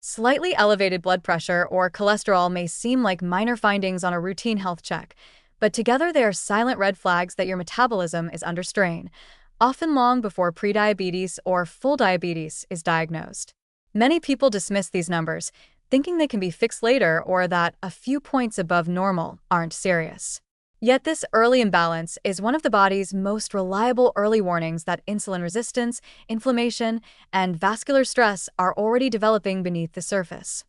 Slightly elevated blood pressure or cholesterol may seem like minor findings on a routine health check, but together they are silent red flags that your metabolism is under strain, often long before prediabetes or full diabetes is diagnosed. Many people dismiss these numbers, thinking they can be fixed later or that a few points above normal aren't serious. Yet this early imbalance is one of the body's most reliable early warnings that insulin resistance, inflammation, and vascular stress are already developing beneath the surface.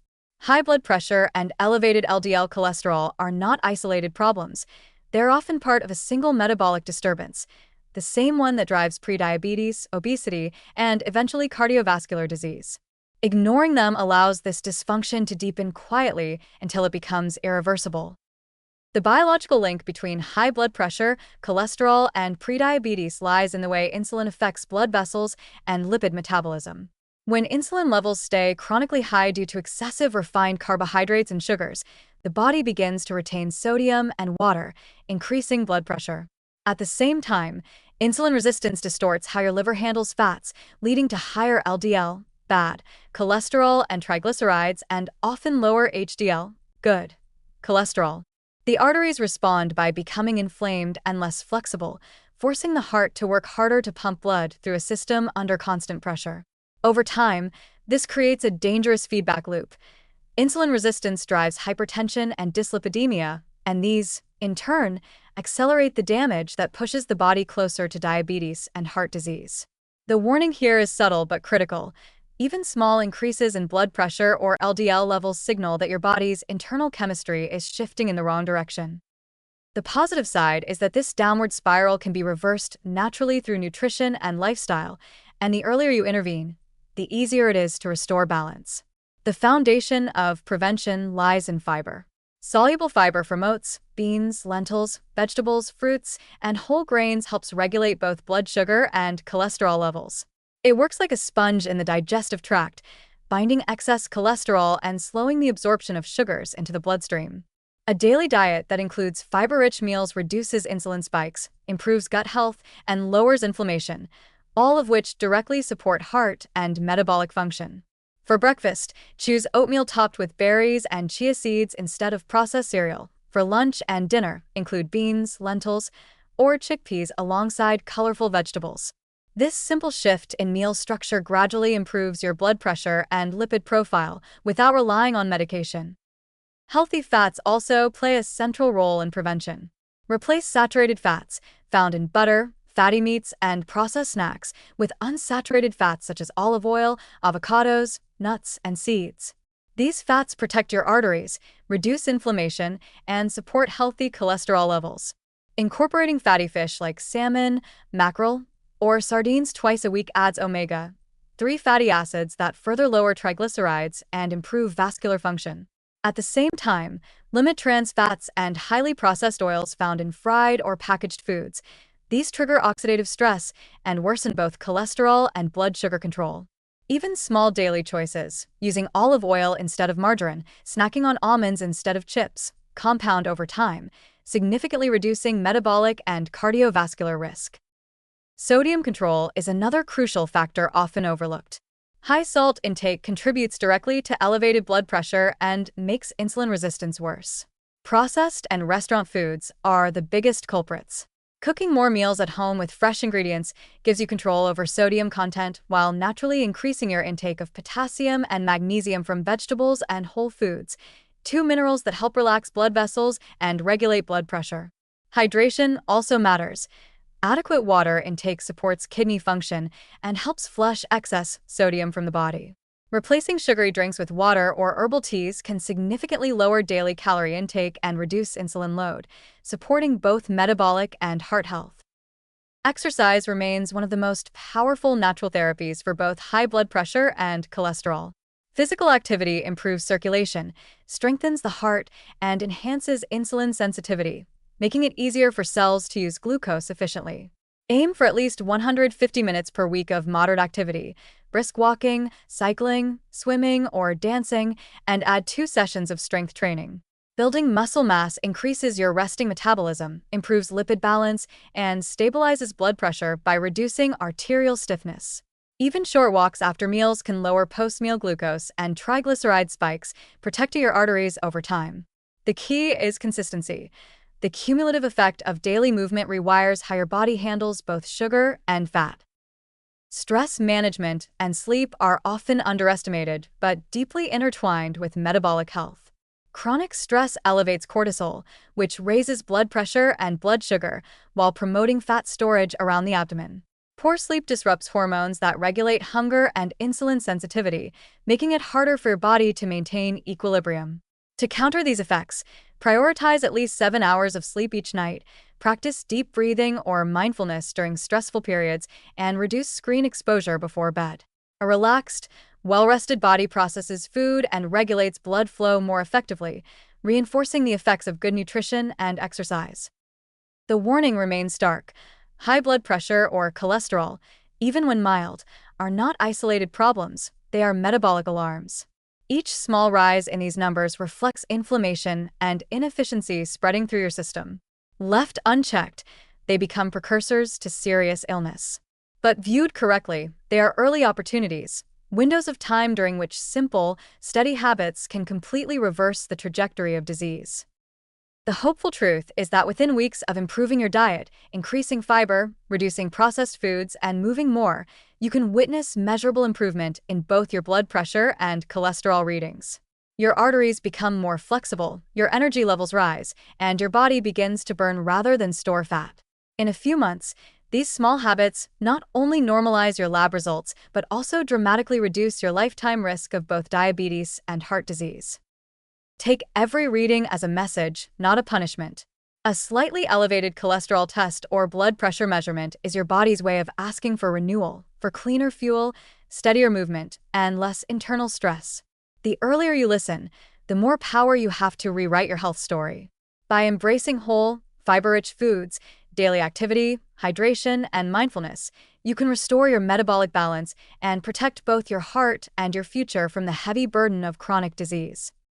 High blood pressure and elevated LDL cholesterol are not isolated problems. They're often part of a single metabolic disturbance, the same one that drives prediabetes, obesity, and eventually cardiovascular disease. Ignoring them allows this dysfunction to deepen quietly until it becomes irreversible. The biological link between high blood pressure, cholesterol, and prediabetes lies in the way insulin affects blood vessels and lipid metabolism. When insulin levels stay chronically high due to excessive refined carbohydrates and sugars, the body begins to retain sodium and water, increasing blood pressure. At the same time, insulin resistance distorts how your liver handles fats, leading to higher LDL, bad, cholesterol and triglycerides, and often lower HDL, good, cholesterol. The arteries respond by becoming inflamed and less flexible, forcing the heart to work harder to pump blood through a system under constant pressure. Over time, this creates a dangerous feedback loop. Insulin resistance drives hypertension and dyslipidemia, and these, in turn, accelerate the damage that pushes the body closer to diabetes and heart disease. The warning here is subtle but critical. Even small increases in blood pressure or LDL levels signal that your body's internal chemistry is shifting in the wrong direction. The positive side is that this downward spiral can be reversed naturally through nutrition and lifestyle, and the earlier you intervene, the easier it is to restore balance. The foundation of prevention lies in fiber. Soluble fiber from oats, beans, lentils, vegetables, fruits, and whole grains helps regulate both blood sugar and cholesterol levels. It works like a sponge in the digestive tract, binding excess cholesterol and slowing the absorption of sugars into the bloodstream. A daily diet that includes fiber-rich meals reduces insulin spikes, improves gut health, and lowers inflammation, all of which directly support heart and metabolic function. For breakfast, choose oatmeal topped with berries and chia seeds instead of processed cereal. For lunch and dinner, include beans, lentils, or chickpeas alongside colorful vegetables. This simple shift in meal structure gradually improves your blood pressure and lipid profile without relying on medication. Healthy fats also play a central role in prevention. Replace saturated fats, found in butter, fatty meats, and processed snacks, with unsaturated fats such as olive oil, avocados, nuts, and seeds. These fats protect your arteries, reduce inflammation, and support healthy cholesterol levels. Incorporating fatty fish like salmon, mackerel, or sardines twice a week adds omega-3 fatty acids that further lower triglycerides and improve vascular function. At the same time, limit trans fats and highly processed oils found in fried or packaged foods. These trigger oxidative stress and worsen both cholesterol and blood sugar control. Even small daily choices, using olive oil instead of margarine, snacking on almonds instead of chips, compound over time, significantly reducing metabolic and cardiovascular risk. Sodium control is another crucial factor often overlooked. High salt intake contributes directly to elevated blood pressure and makes insulin resistance worse. Processed and restaurant foods are the biggest culprits. Cooking more meals at home with fresh ingredients gives you control over sodium content while naturally increasing your intake of potassium and magnesium from vegetables and whole foods, two minerals that help relax blood vessels and regulate blood pressure. Hydration also matters. Adequate water intake supports kidney function and helps flush excess sodium from the body. Replacing sugary drinks with water or herbal teas can significantly lower daily calorie intake and reduce insulin load, supporting both metabolic and heart health. Exercise remains one of the most powerful natural therapies for both high blood pressure and cholesterol. Physical activity improves circulation, strengthens the heart, and enhances insulin sensitivity, making it easier for cells to use glucose efficiently. Aim for at least 150 minutes per week of moderate activity, brisk walking, cycling, swimming, or dancing, and add 2 sessions of strength training. Building muscle mass increases your resting metabolism, improves lipid balance, and stabilizes blood pressure by reducing arterial stiffness. Even short walks after meals can lower post-meal glucose and triglyceride spikes, protecting your arteries over time. The key is consistency. The cumulative effect of daily movement rewires how your body handles both sugar and fat. Stress management and sleep are often underestimated but deeply intertwined with metabolic health. Chronic stress elevates cortisol, which raises blood pressure and blood sugar while promoting fat storage around the abdomen. Poor sleep disrupts hormones that regulate hunger and insulin sensitivity, making it harder for your body to maintain equilibrium. To counter these effects, prioritize at least 7 hours of sleep each night, practice deep breathing or mindfulness during stressful periods, and reduce screen exposure before bed. A relaxed, well-rested body processes food and regulates blood flow more effectively, reinforcing the effects of good nutrition and exercise. The warning remains stark. High blood pressure or cholesterol, even when mild, are not isolated problems, they are metabolic alarms. Each small rise in these numbers reflects inflammation and inefficiency spreading through your system. Left unchecked, they become precursors to serious illness. But viewed correctly, they are early opportunities, windows of time during which simple, steady habits can completely reverse the trajectory of disease. The hopeful truth is that within weeks of improving your diet, increasing fiber, reducing processed foods, and moving more, you can witness measurable improvement in both your blood pressure and cholesterol readings. Your arteries become more flexible, your energy levels rise, and your body begins to burn rather than store fat. In a few months, these small habits not only normalize your lab results, but also dramatically reduce your lifetime risk of both diabetes and heart disease. Take every reading as a message, not a punishment. A slightly elevated cholesterol test or blood pressure measurement is your body's way of asking for renewal, for cleaner fuel, steadier movement, and less internal stress. The earlier you listen, the more power you have to rewrite your health story. By embracing whole, fiber-rich foods, daily activity, hydration, and mindfulness, you can restore your metabolic balance and protect both your heart and your future from the heavy burden of chronic disease.